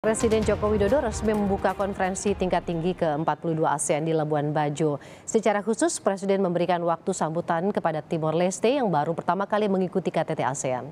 Presiden Joko Widodo resmi membuka konferensi tingkat tinggi ke-42 ASEAN di Labuan Bajo. Secara khusus, Presiden memberikan waktu sambutan kepada Timor Leste yang baru pertama kali mengikuti KTT ASEAN.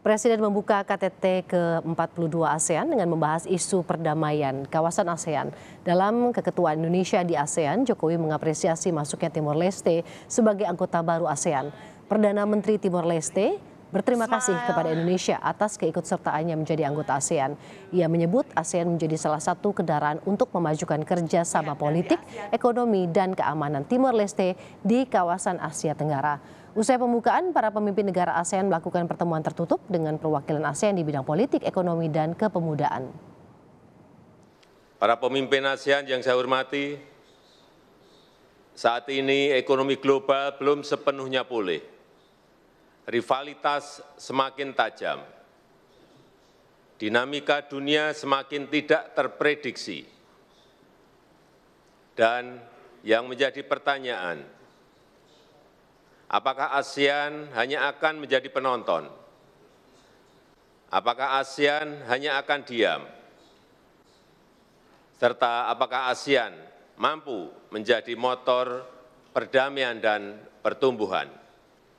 Presiden membuka KTT ke-42 ASEAN dengan membahas isu perdamaian kawasan ASEAN. Dalam keketuaan Indonesia di ASEAN, Jokowi mengapresiasi masuknya Timor Leste sebagai anggota baru ASEAN. Perdana Menteri Timor Leste berterima kasih kepada Indonesia atas keikutsertaannya menjadi anggota ASEAN. Ia menyebut ASEAN menjadi salah satu kendaraan untuk memajukan kerjasama politik, ekonomi, dan keamanan Timor Leste di kawasan Asia Tenggara. Usai pembukaan, para pemimpin negara ASEAN melakukan pertemuan tertutup dengan perwakilan ASEAN di bidang politik, ekonomi, dan kepemudaan. Para pemimpin ASEAN yang saya hormati, saat ini ekonomi global belum sepenuhnya pulih. Rivalitas semakin tajam, dinamika dunia semakin tidak terprediksi, dan yang menjadi pertanyaan, apakah ASEAN hanya akan menjadi penonton? Apakah ASEAN hanya akan diam? Serta apakah ASEAN mampu menjadi motor perdamaian dan pertumbuhan?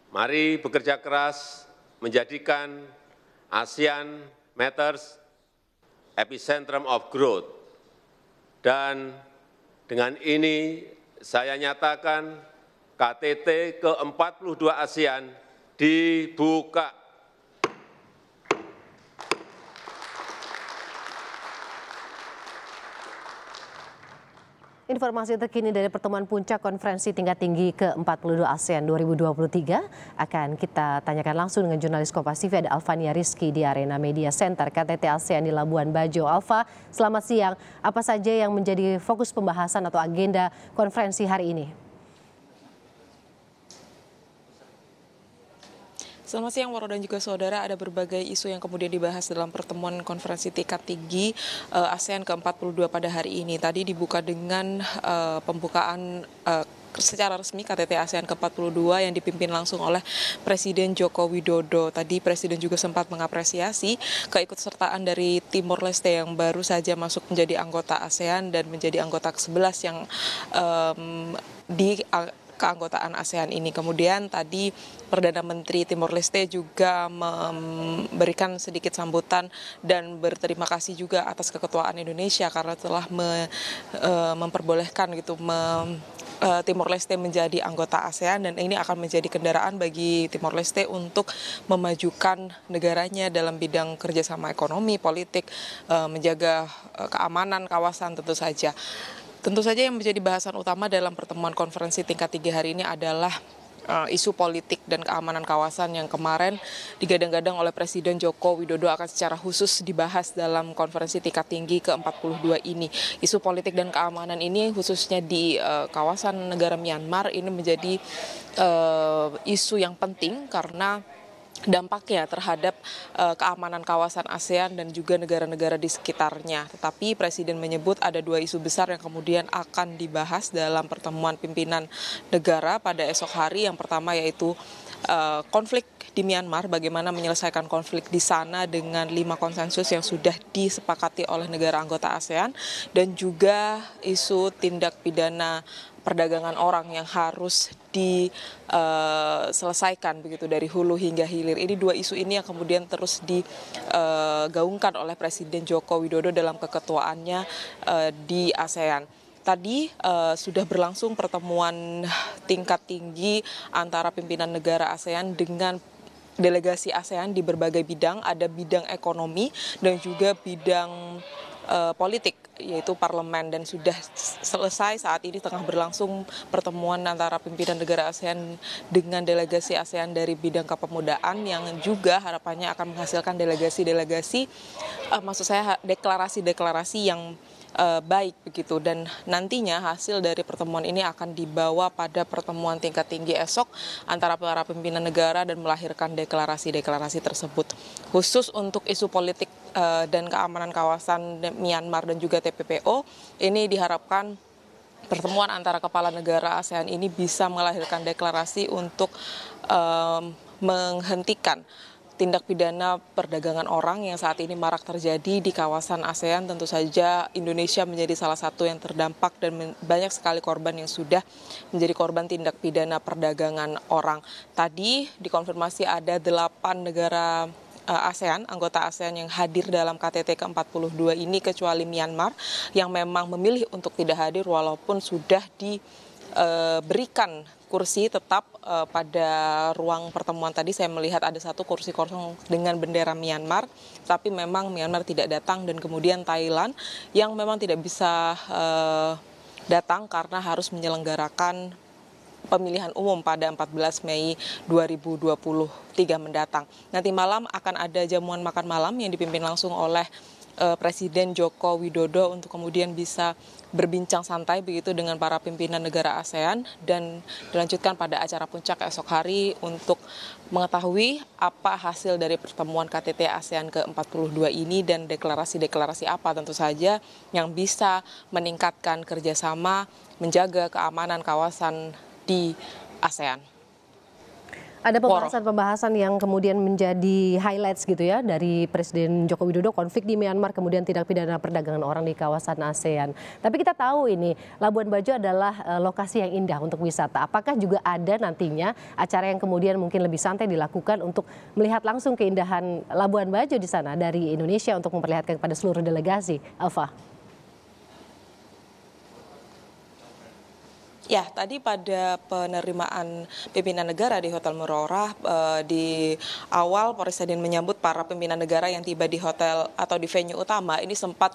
Mari bekerja keras menjadikan ASEAN Matters epicentrum of growth. Dan dengan ini saya nyatakan KTT ke-42 ASEAN dibuka. Informasi terkini dari pertemuan puncak konferensi tingkat tinggi ke-42 ASEAN 2023 akan kita tanyakan langsung dengan jurnalis Kompas TV, ada Alfania Rizky di Arena Media Center KTT ASEAN di Labuan Bajo. Alfa, selamat siang. Apa saja yang menjadi fokus pembahasan atau agenda konferensi hari ini? Selamat siang, Waro dan juga saudara. Ada berbagai isu yang kemudian dibahas dalam pertemuan konferensi tingkat tinggi ASEAN ke-42 pada hari ini. Tadi dibuka dengan pembukaan secara resmi KTT ASEAN ke-42 yang dipimpin langsung oleh Presiden Joko Widodo. Tadi Presiden juga sempat mengapresiasi keikutsertaan dari Timor Leste yang baru saja masuk menjadi anggota ASEAN dan menjadi anggota ke-11 yang di keanggotaan ASEAN ini. Kemudian tadi Perdana Menteri Timor Leste juga memberikan sedikit sambutan dan berterima kasih juga atas keketuaan Indonesia karena telah memperbolehkan Timor Leste menjadi anggota ASEAN, dan ini akan menjadi kendaraan bagi Timor Leste untuk memajukan negaranya dalam bidang kerjasama ekonomi, politik, menjaga keamanan kawasan tentu saja. Tentu saja yang menjadi bahasan utama dalam pertemuan konferensi tingkat tinggi hari ini adalah isu politik dan keamanan kawasan yang kemarin digadang-gadang oleh Presiden Joko Widodo akan secara khusus dibahas dalam konferensi tingkat tinggi ke-42 ini. Isu politik dan keamanan ini khususnya di kawasan negara Myanmar ini menjadi isu yang penting karena dampaknya terhadap keamanan kawasan ASEAN dan juga negara-negara di sekitarnya. Tetapi Presiden menyebut ada dua isu besar yang kemudian akan dibahas dalam pertemuan pimpinan negara pada esok hari. Yang pertama yaitu konflik di Myanmar, bagaimana menyelesaikan konflik di sana dengan 5 konsensus yang sudah disepakati oleh negara anggota ASEAN, dan juga isu tindak pidana perdagangan orang yang harus diselesaikan begitu dari hulu hingga hilir. Ini dua isu ini yang kemudian terus digaungkan oleh Presiden Joko Widodo dalam keketuaannya di ASEAN. Tadi sudah berlangsung pertemuan tingkat tinggi antara pimpinan negara ASEAN dengan delegasi ASEAN di berbagai bidang. Ada bidang ekonomi dan juga bidang politik, yaitu parlemen, dan sudah selesai. Saat ini tengah berlangsung pertemuan antara pimpinan negara ASEAN dengan delegasi ASEAN dari bidang kepemudaan yang juga harapannya akan menghasilkan deklarasi-deklarasi yang baik begitu, dan nantinya hasil dari pertemuan ini akan dibawa pada pertemuan tingkat tinggi esok antara para pimpinan negara dan melahirkan deklarasi-deklarasi tersebut. Khusus untuk isu politik dan keamanan kawasan Myanmar dan juga TPPO, ini diharapkan pertemuan antara kepala negara ASEAN ini bisa melahirkan deklarasi untuk menghentikan tindak pidana perdagangan orang yang saat ini marak terjadi di kawasan ASEAN. Tentu saja Indonesia menjadi salah satu yang terdampak dan banyak sekali korban yang sudah menjadi korban tindak pidana perdagangan orang. Tadi dikonfirmasi ada 8 negara ASEAN, anggota ASEAN yang hadir dalam KTT ke-42 ini kecuali Myanmar yang memang memilih untuk tidak hadir walaupun sudah diberikan kursi tetap pada ruang pertemuan tadi. Saya melihat ada 1 kursi kosong dengan bendera Myanmar, tapi memang Myanmar tidak datang, dan kemudian Thailand yang memang tidak bisa datang karena harus menyelenggarakan pemilihan umum pada 14 Mei 2023 mendatang. Nanti malam akan ada jamuan makan malam yang dipimpin langsung oleh Presiden Joko Widodo untuk kemudian bisa berbincang santai begitu dengan para pimpinan negara ASEAN, dan dilanjutkan pada acara puncak esok hari untuk mengetahui apa hasil dari pertemuan KTT ASEAN ke-42 ini dan deklarasi-deklarasi apa tentu saja yang bisa meningkatkan kerjasama menjaga keamanan kawasan di ASEAN. Ada pembahasan-pembahasan yang kemudian menjadi highlights gitu ya dari Presiden Joko Widodo, konflik di Myanmar, kemudian tindak pidana perdagangan orang di kawasan ASEAN. Tapi kita tahu ini Labuan Bajo adalah lokasi yang indah untuk wisata. Apakah juga ada nantinya acara yang kemudian mungkin lebih santai dilakukan untuk melihat langsung keindahan Labuan Bajo di sana dari Indonesia untuk memperlihatkan kepada seluruh delegasi, Alfa? Ya, tadi pada penerimaan pimpinan negara di Hotel Murorah, di awal Presiden menyambut para pimpinan negara yang tiba di hotel atau di venue utama. Ini sempat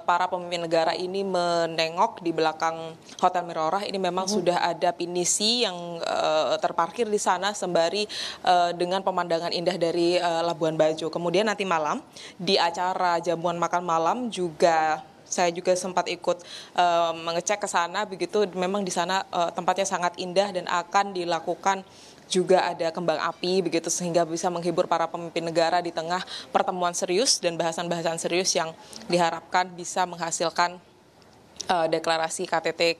para pemimpin negara ini menengok di belakang Hotel Murorah. Ini memang sudah ada pinisi yang terparkir di sana sembari dengan pemandangan indah dari Labuan Bajo. Kemudian nanti malam di acara jamuan makan malam juga saya juga sempat ikut mengecek ke sana, begitu memang di sana tempatnya sangat indah dan akan dilakukan juga ada kembang api begitu sehingga bisa menghibur para pemimpin negara di tengah pertemuan serius dan bahasan-bahasan serius yang diharapkan bisa menghasilkan deklarasi KTT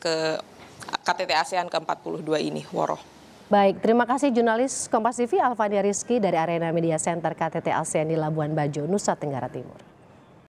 ASEAN ke-42 ini, Woro. Baik, terima kasih jurnalis Kompas TV Alfania Rizky dari Arena Media Center KTT ASEAN di Labuan Bajo, Nusa Tenggara Timur.